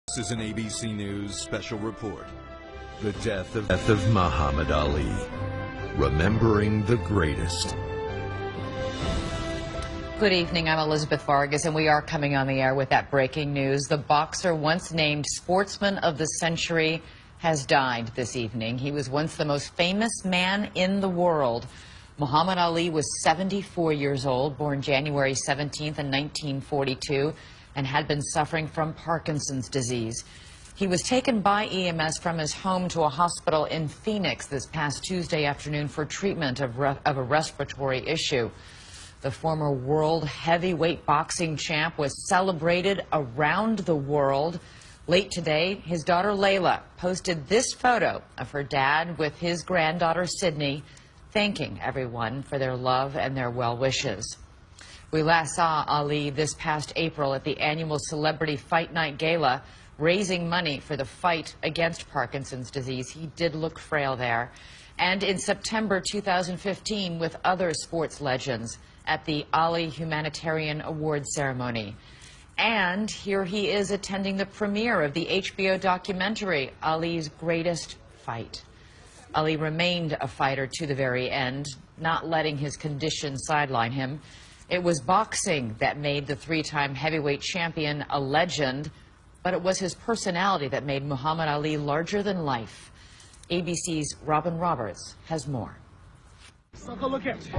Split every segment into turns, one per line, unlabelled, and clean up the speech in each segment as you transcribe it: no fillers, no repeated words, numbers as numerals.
This is an ABC News special report. The death of Mohamed Ali. Remembering the greatest.
Good evening, I'm Elizabeth Vargas, and we are coming on the air with that breaking news. The boxer once named Sportsman of the Century has died this evening. He was once the most famous man in the world. Mohamed Ali was 74 years old, born January 17th in 1942, and had been suffering from Parkinson's disease. He was taken by EMS from his home to a hospital in Phoenix this past Tuesday afternoon for treatment of a respiratory issue. The former world heavyweight boxing champ was celebrated around the world. Late today, his daughter Layla posted this photo of her dad with his granddaughter Sydney, thanking everyone for their love and their well wishes. We last saw Ali this past April at the annual Celebrity Fight Night Gala, raising money for the fight against Parkinson's disease. He did look frail there. And in September 2015 with other sports legends at the Ali Humanitarian Awards ceremony. And here he is attending the premiere of the HBO documentary, Ali's Greatest Fight. Ali remained a fighter to the very end, not letting his condition sideline him. It was boxing that made the three-time heavyweight champion a legend, but it was his personality that made Mohamed Ali larger than life. ABC's Robin Roberts has more.
Sucker, look at you.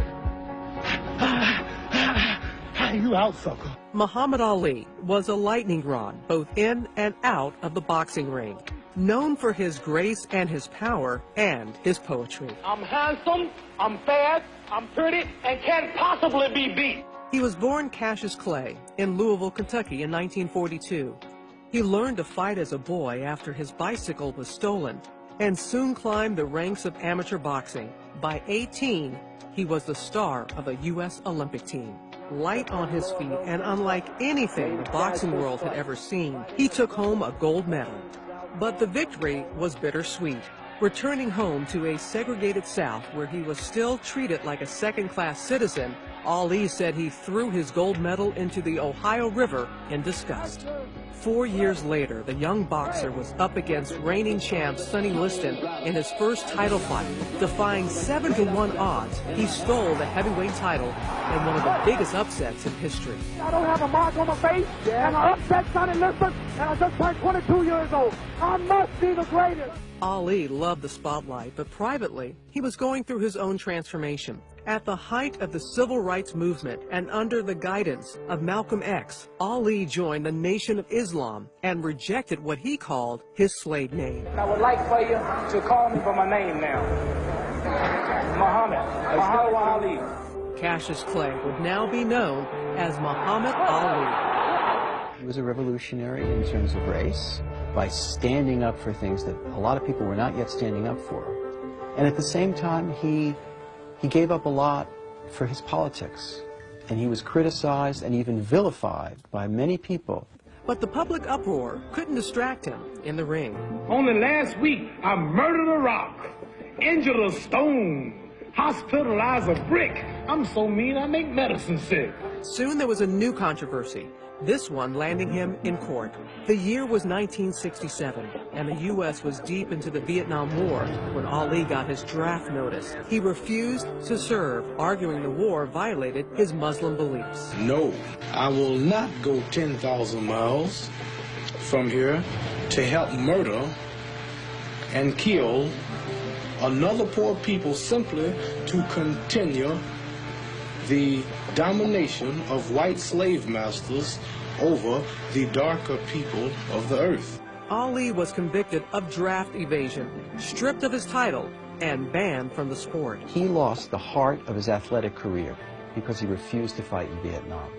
You out, sucker.
Mohamed Ali was a lightning rod, both in and out of the boxing ring. Known for his grace and his power and his poetry.
I'm handsome, I'm fast, I'm pretty, and can't possibly be beat.
He was born Cassius Clay in Louisville, Kentucky in 1942. He learned to fight as a boy after his bicycle was stolen and soon climbed the ranks of amateur boxing. By 18, he was the star of a U.S. Olympic team. Light on his feet and unlike anything the boxing world had ever seen, he took home a gold medal. But the victory was bittersweet. Returning home to a segregated South where he was still treated like a second-class citizen, Ali said he threw his gold medal into the Ohio River in disgust. 4 years later, the young boxer was up against reigning champ Sonny Liston in his first title fight. Defying 7-to-1 odds, he stole the heavyweight title in one of the biggest upsets in history.
I don't have a mark on my face, and I upset Sonny Liston, and I just turned 22 years old. I must be the greatest.
Ali loved the spotlight, but privately, he was going through his own transformation. At the height of the civil rights movement and under the guidance of Malcolm X, Ali joined the Nation of Islam and rejected what he called his slave name.
I would like for you to call me by my name now. Muhammad Ali.
Cassius Clay would now be known as Mohamed Ali.
He was a revolutionary in terms of race by standing up for things that a lot of people were not yet standing up for. And at the same time, he gave up a lot for his politics, and he was criticized and even vilified by many people.
But the public uproar couldn't distract him in the ring.
Only last week, I murdered a rock, injured a stone, hospitalized a brick. I'm so mean I make medicine sick.
Soon there was a new controversy, this one landing him in court. The year was 1967, and the U.S. was deep into the Vietnam War when Ali got his draft notice. He refused to serve, arguing the war violated his Muslim beliefs.
No, I will not go 10,000 miles from here to help murder and kill another poor people simply to continue the domination of white slave masters over the darker people of the earth.
Ali was convicted of draft evasion, stripped of his title, and banned from the sport.
He lost the heart of his athletic career because he refused to fight in Vietnam.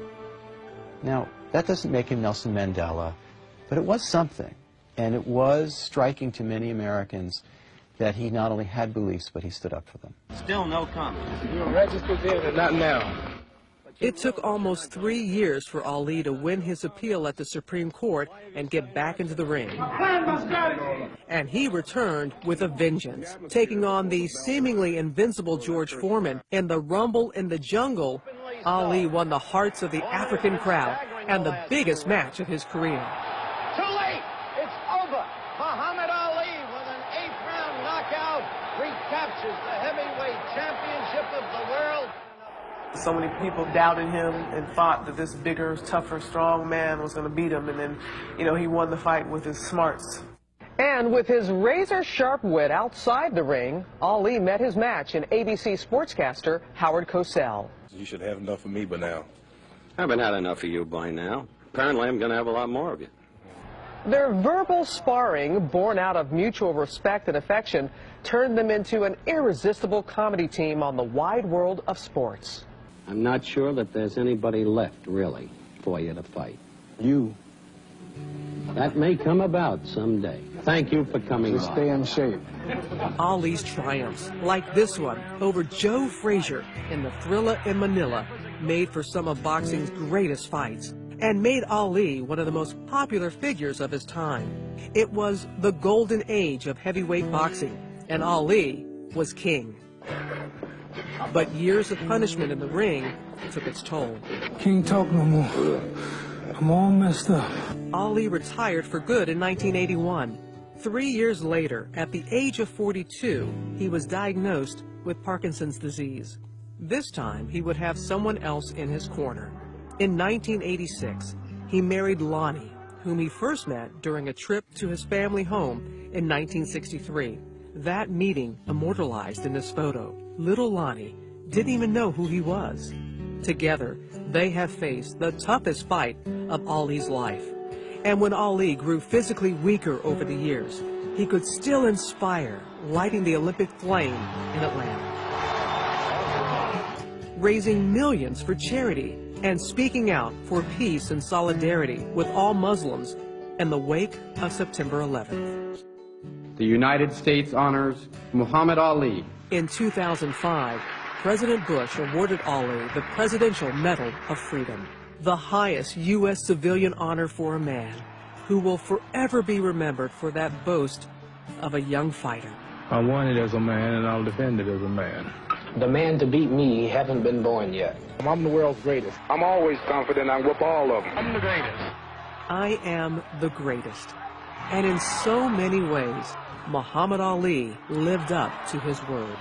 Now, that doesn't make him Nelson Mandela, but it was something, and it was striking to many Americans that he not only had beliefs, but he stood up for them.
Still no comment.
You're registered there, but not now.
It took almost 3 years for Ali to win his appeal at the Supreme Court and get back into the ring. And he returned with a vengeance, taking on the seemingly invincible George Foreman. In the Rumble in the Jungle, Ali won the hearts of the African crowd and the biggest match of his career.
Too late!
over. Muhammad Ali, with an 8th-round knockout, recaptures the heavyweight championship of the world.
So many people doubted him and thought that this bigger, tougher, strong man was going to beat him. And then, he won the fight with his smarts.
And with his razor-sharp wit outside the ring, Ali met his match in ABC sportscaster Howard Cosell.
You should have enough of me by now.
I haven't had enough of you by now. Apparently, I'm going to have a lot more of you.
Their verbal sparring, born out of mutual respect and affection, turned them into an irresistible comedy team on the wide world of sports.
I'm not sure that there's anybody left, really, for you to fight.
You.
That may come about someday. Thank you for coming by.
Just stay in shape.
Ali's triumphs, like this one over Joe Frazier in the Thrilla in Manila, made for some of boxing's greatest fights and made Ali one of the most popular figures of his time. It was the golden age of heavyweight boxing, and Ali was king. But years of punishment in the ring took its toll.
Can't talk no more. I'm all messed up.
Ali retired for good in 1981. 3 years later, at the age of 42, he was diagnosed with Parkinson's disease. This time, he would have someone else in his corner. In 1986, he married Lonnie, whom he first met during a trip to his family home in 1963. That meeting immortalized in this photo. Little Lonnie didn't even know who he was. Together, they have faced the toughest fight of Ali's life. And when Ali grew physically weaker over the years, he could still inspire, lighting the Olympic flame in Atlanta, raising millions for charity and speaking out for peace and solidarity with all Muslims in the wake of September 11th.
The United States honors Muhammad Ali.
In 2005, President Bush awarded Ali the Presidential Medal of Freedom, the highest U.S. civilian honor for a man who will forever be remembered for that boast of a young fighter.
I won it as a man, and I'll defend it as a man.
The man to beat me haven't been born yet.
I'm the world's greatest. I'm always confident I whip all of them.
I'm the greatest.
I am the greatest. And in so many ways, Muhammad Ali lived up to his word.